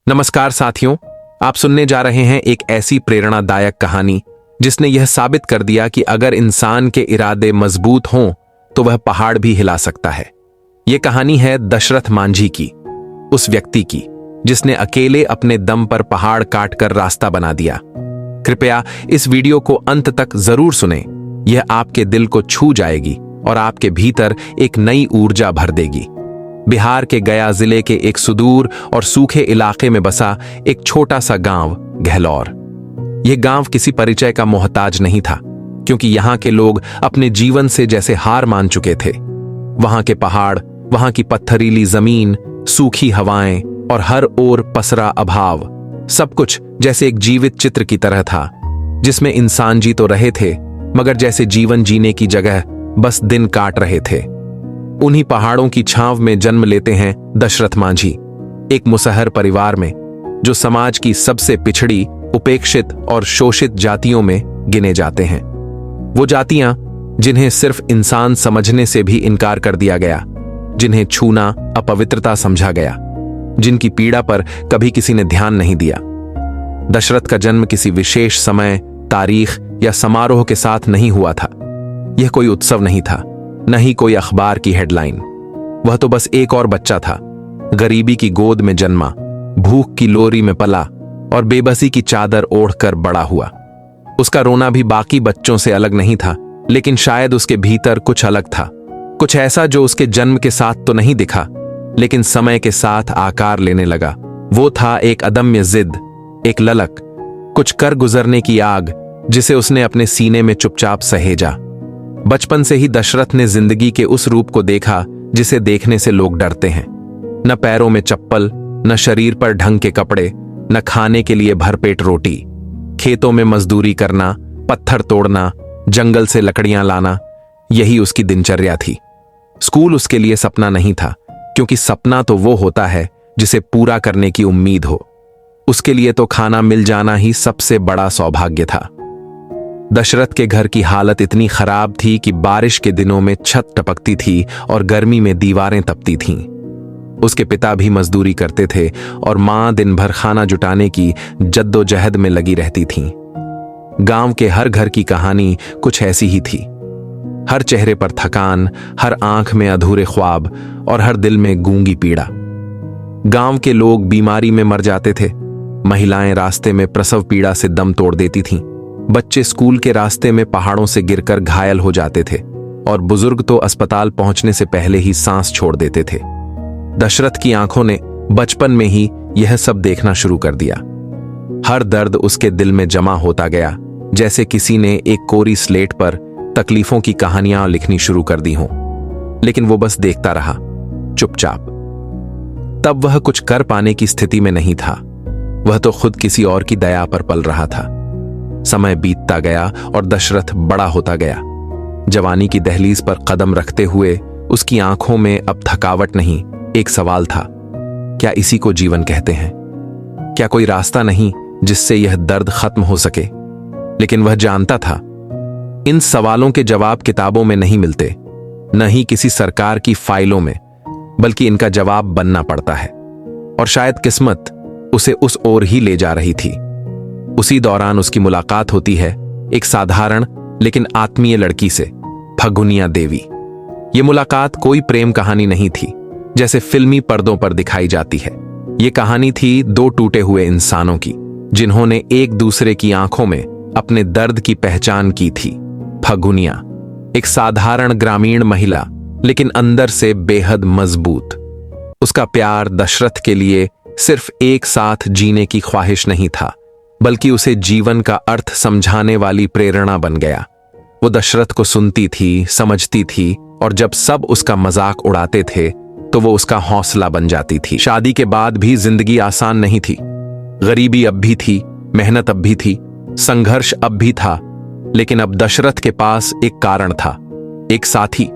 नमस्कार साथियों, आप सुनने जा रहे हैं एक ऐसी प्रेरणादायक कहानी जिसने यह साबित कर दिया कि अगर इंसान के इरादे मजबूत हों तो वह पहाड़ भी हिला सकता है। यह कहानी है दशरथ मांझी की, उस व्यक्ति की जिसने अकेले अपने दम पर पहाड़ काट कर रास्ता बना दिया। कृपया इस वीडियो को अंत तक जरूर सुनें, यह आपके दिल को छू जाएगी और आपके भीतर एक नई ऊर्जा भर देगी। बिहार के गया जिले के एक सुदूर और सूखे इलाके में बसा एक छोटा सा गांव गहलौर। यह गांव किसी परिचय का मोहताज नहीं था, क्योंकि यहां के लोग अपने जीवन से जैसे हार मान चुके थे। वहां के पहाड़, वहां की पत्थरीली जमीन, सूखी हवाएं और हर ओर पसरा अभाव, सब कुछ जैसे एक जीवित चित्र की तरह था, जिसमें इंसान जी तो रहे थे मगर जैसे जीवन जीने की जगह बस दिन काट रहे थे। उन्हीं पहाड़ों की छांव में जन्म लेते हैं दशरथ मांझी, एक मुसहर परिवार में जो समाज की सबसे पिछड़ी, उपेक्षित और शोषित जातियों में गिने जाते हैं। वो जातियां जिन्हें सिर्फ इंसान समझने से भी इनकार कर दिया गया, जिन्हें छूना अपवित्रता समझा गया, जिनकी पीड़ा पर कभी किसी ने ध्यान नहीं दिया। दशरथ का जन्म किसी विशेष समय, तारीख या समारोह के साथ नहीं हुआ था। यह कोई उत्सव नहीं था, न ही कोई अखबार की हेडलाइन। वह तो बस एक और बच्चा था, गरीबी की गोद में जन्मा, भूख की लोरी में पला और बेबसी की चादर ओढ़कर बड़ा हुआ। उसका रोना भी बाकी बच्चों से अलग नहीं था, लेकिन शायद उसके भीतर कुछ अलग था, कुछ ऐसा जो उसके जन्म के साथ तो नहीं दिखा, लेकिन समय के साथ आकार लेने लगा। वो था एक अदम्य जिद, एक ललक, कुछ कर गुजरने की आग जिसे उसने अपने सीने में चुपचाप सहेजा। बचपन से ही दशरथ ने जिंदगी के उस रूप को देखा जिसे देखने से लोग डरते हैं। न पैरों में चप्पल, न शरीर पर ढंग के कपड़े, न खाने के लिए भरपेट रोटी। खेतों में मजदूरी करना, पत्थर तोड़ना, जंगल से लकड़ियां लाना, यही उसकी दिनचर्या थी। स्कूल उसके लिए सपना नहीं था, क्योंकि सपना तो वो होता है जिसे पूरा करने की उम्मीद हो। उसके लिए तो खाना मिल जाना ही सबसे बड़ा सौभाग्य था। दशरथ के घर की हालत इतनी खराब थी कि बारिश के दिनों में छत टपकती थी और गर्मी में दीवारें तपती थीं। उसके पिता भी मजदूरी करते थे और मां दिन भर खाना जुटाने की जद्दोजहद में लगी रहती थीं। गांव के हर घर की कहानी कुछ ऐसी ही थी। हर चेहरे पर थकान, हर आंख में अधूरे ख्वाब और हर दिल में गूंगी पीड़ा। गांव के लोग बीमारी में मर जाते थे, महिलाएं रास्ते में प्रसव पीड़ा से दम तोड़ देती थीं, बच्चे स्कूल के रास्ते में पहाड़ों से गिरकर घायल हो जाते थे और बुजुर्ग तो अस्पताल पहुंचने से पहले ही सांस छोड़ देते थे। दशरथ की आंखों ने बचपन में ही यह सब देखना शुरू कर दिया। हर दर्द उसके दिल में जमा होता गया, जैसे किसी ने एक कोरी स्लेट पर तकलीफों की कहानियां लिखनी शुरू कर दी हों। लेकिन वो बस देखता रहा, चुपचाप। तब वह कुछ कर पाने की स्थिति में नहीं था, वह तो खुद किसी और की दया पर पल रहा था। समय बीतता गया और दशरथ बड़ा होता गया। जवानी की दहलीज पर कदम रखते हुए उसकी आंखों में अब थकावट नहीं, एक सवाल था, क्या इसी को जीवन कहते हैं? क्या कोई रास्ता नहीं जिससे यह दर्द खत्म हो सके? लेकिन वह जानता था, इन सवालों के जवाब किताबों में नहीं मिलते, न ही किसी सरकार की फाइलों में, बल्कि इनका जवाब बनना पड़ता है। और शायद किस्मत उसे उस ओर ही ले जा रही थी। उसी दौरान उसकी मुलाकात होती है एक साधारण लेकिन आत्मीय लड़की से, फगुनिया देवी। ये मुलाकात कोई प्रेम कहानी नहीं थी जैसे फिल्मी पर्दों पर दिखाई जाती है। ये कहानी थी दो टूटे हुए इंसानों की, जिन्होंने एक दूसरे की आंखों में अपने दर्द की पहचान की थी। फगुनिया एक साधारण ग्रामीण महिला, लेकिन अंदर से बेहद मजबूत। उसका प्यार दशरथ के लिए सिर्फ एक साथ जीने की ख्वाहिश नहीं था, बल्कि उसे जीवन का अर्थ समझाने वाली प्रेरणा बन गया। वो दशरथ को सुनती थी, समझती थी, और जब सब उसका मजाक उड़ाते थे तो वो उसका हौसला बन जाती थी। शादी के बाद भी जिंदगी आसान नहीं थी। गरीबी अब भी थी, मेहनत अब भी थी, संघर्ष अब भी था, लेकिन अब दशरथ के पास एक कारण था, एक साथी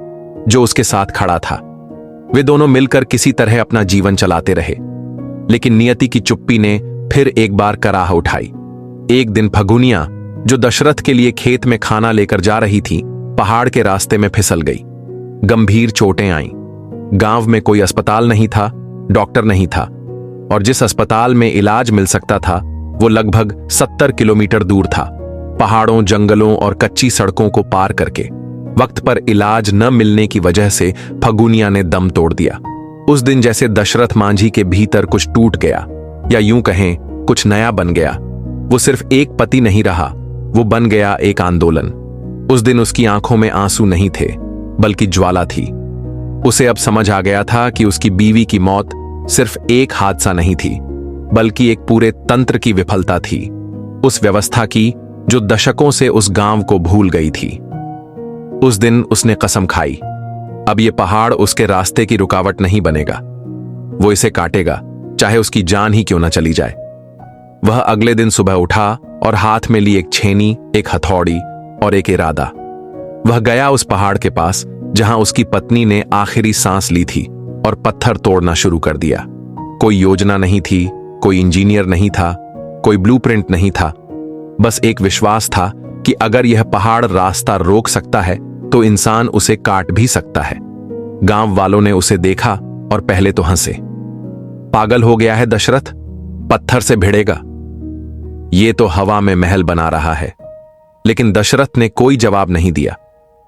जो उसके साथ खड़ा था। वे दोनों मिलकर किसी तरह अपना जीवन चलाते रहे, लेकिन नियति की चुप्पी ने फिर एक बार कराह उठाई। एक दिन फगुनिया, जो दशरथ के लिए खेत में खाना लेकर जा रही थी, पहाड़ के रास्ते में फिसल गई। गंभीर चोटें आईं। गांव में कोई अस्पताल नहीं था, डॉक्टर नहीं था, और जिस अस्पताल में इलाज मिल सकता था वो लगभग 70 किलोमीटर दूर था, पहाड़ों, जंगलों और कच्ची सड़कों को पार करके। वक्त पर इलाज न मिलने की वजह से फगुनिया ने दम तोड़ दिया। उस दिन जैसे दशरथ मांझी के भीतर कुछ टूट गया, या यूं कहें कुछ नया बन गया। वो सिर्फ एक पति नहीं रहा, वो बन गया एक आंदोलन। उस दिन उसकी आंखों में आंसू नहीं थे, बल्कि ज्वाला थी। उसे अब समझ आ गया था कि उसकी बीवी की मौत सिर्फ एक हादसा नहीं थी, बल्कि एक पूरे तंत्र की विफलता थी, उस व्यवस्था की जो दशकों से उस गांव को भूल गई थी। उस दिन उसने कसम खाई, अब ये पहाड़ उसके रास्ते की रुकावट नहीं बनेगा। वो इसे काटेगा, चाहे उसकी जान ही क्यों न चली जाए। वह अगले दिन सुबह उठा और हाथ में ली एक छेनी, एक हथौड़ी और एक इरादा। वह गया उस पहाड़ के पास जहां उसकी पत्नी ने आखिरी सांस ली थी और पत्थर तोड़ना शुरू कर दिया। कोई योजना नहीं थी, कोई इंजीनियर नहीं था, कोई ब्लूप्रिंट नहीं था, बस एक विश्वास था कि अगर यह पहाड़ रास्ता रोक सकता है तो इंसान उसे काट भी सकता है। गांव वालों ने उसे देखा और पहले तो हंसे। पागल हो गया है दशरथ, पत्थर से भिड़ेगा, ये तो हवा में महल बना रहा है। लेकिन दशरथ ने कोई जवाब नहीं दिया।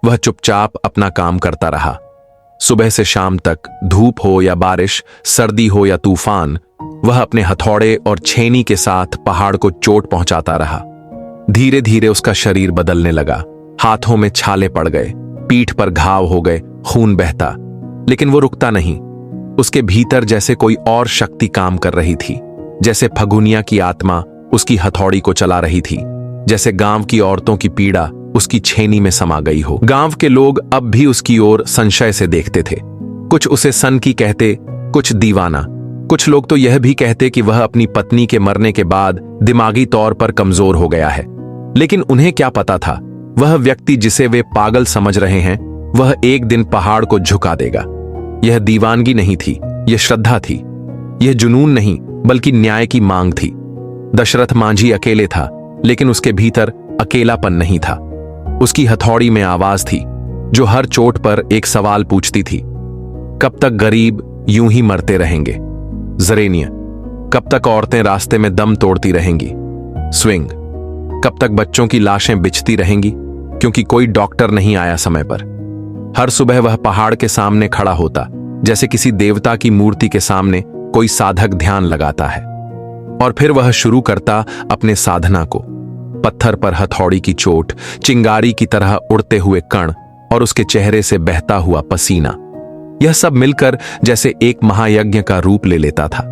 वह चुपचाप अपना काम करता रहा। सुबह से शाम तक, धूप हो या बारिश, सर्दी हो या तूफान, वह अपने हथौड़े और छेनी के साथ पहाड़ को चोट पहुंचाता रहा। धीरे धीरे उसका शरीर बदलने लगा, हाथों में छाले पड़ गए, पीठ पर घाव हो गए, खून बहता। लेकिन वो रुकता नहीं। उसके भीतर जैसे कोई और शक्ति काम कर रही थी, जैसे फगुनिया की आत्मा उसकी हथौड़ी को चला रही थी, जैसे गांव की औरतों की पीड़ा उसकी छेनी में समा गई हो। गांव के लोग अब भी उसकी ओर संशय से देखते थे। कुछ उसे सनकी कहते, कुछ दीवाना, कुछ लोग तो यह भी कहते कि वह अपनी पत्नी के मरने के बाद दिमागी तौर पर कमजोर हो गया है। लेकिन उन्हें क्या पता था, वह व्यक्ति जिसे वे पागल समझ रहे हैं, वह एक दिन पहाड़ को झुका देगा। यह दीवानगी नहीं थी, यह श्रद्धा थी। यह जुनून नहीं, बल्कि न्याय की मांग थी। दशरथ मांझी अकेले था, लेकिन उसके भीतर अकेलापन नहीं था। उसकी हथौड़ी में आवाज थी जो हर चोट पर एक सवाल पूछती थी, कब तक गरीब यूं ही मरते रहेंगे? जरेनिया, कब तक औरतें रास्ते में दम तोड़ती रहेंगी? स्विंग, कब तक बच्चों की लाशें बिछती रहेंगी क्योंकि कोई डॉक्टर नहीं आया समय पर? हर सुबह वह पहाड़ के सामने खड़ा होता, जैसे किसी देवता की मूर्ति के सामने कोई साधक ध्यान लगाता है। और फिर वह शुरू करता अपने साधना को। पत्थर पर हथौड़ी की चोट, चिंगारी की तरह उड़ते हुए कण और उसके चेहरे से बहता हुआ पसीना, यह सब मिलकर जैसे एक महायज्ञ का रूप ले लेता था।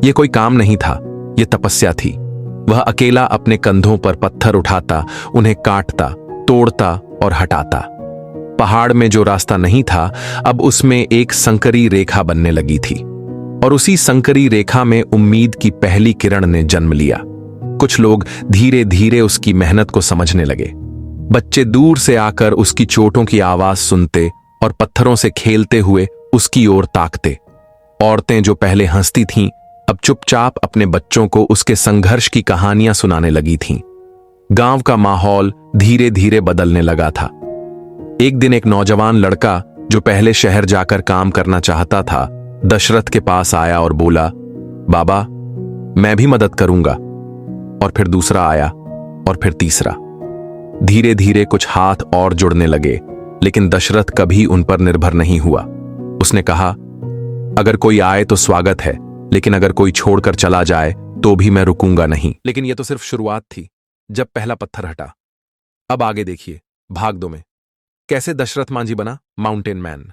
यह कोई काम नहीं था, यह तपस्या थी। वह अकेला अपने कंधों पर पत्थर उठाता, उन्हें काटता, तोड़ता और हटाता। पहाड़ में जो रास्ता नहीं था, अब उसमें एक संकरी रेखा बनने लगी थी, और उसी संकरी रेखा में उम्मीद की पहली किरण ने जन्म लिया। कुछ लोग धीरे धीरे उसकी मेहनत को समझने लगे। बच्चे दूर से आकर उसकी चोटों की आवाज सुनते और पत्थरों से खेलते हुए उसकी ओर ताकते। औरतें जो पहले हंसती थीं, अब चुपचाप अपने बच्चों को उसके संघर्ष की कहानियां सुनाने लगी थीं। गांव का माहौल धीरे धीरे बदलने लगा था। एक दिन एक नौजवान लड़का जो पहले शहर जाकर काम करना चाहता था, दशरथ के पास आया और बोला, बाबा, मैं भी मदद करूंगा। और फिर दूसरा आया और फिर तीसरा। धीरे धीरे कुछ हाथ और जुड़ने लगे, लेकिन दशरथ कभी उन पर निर्भर नहीं हुआ। उसने कहा, अगर कोई आए तो स्वागत है, लेकिन अगर कोई छोड़कर चला जाए तो भी मैं रुकूंगा नहीं। लेकिन यह तो सिर्फ शुरुआत थी, जब पहला पत्थर हटा। अब आगे देखिए भाग 2 में कैसे दशरथ मांझी बना माउंटेन मैन।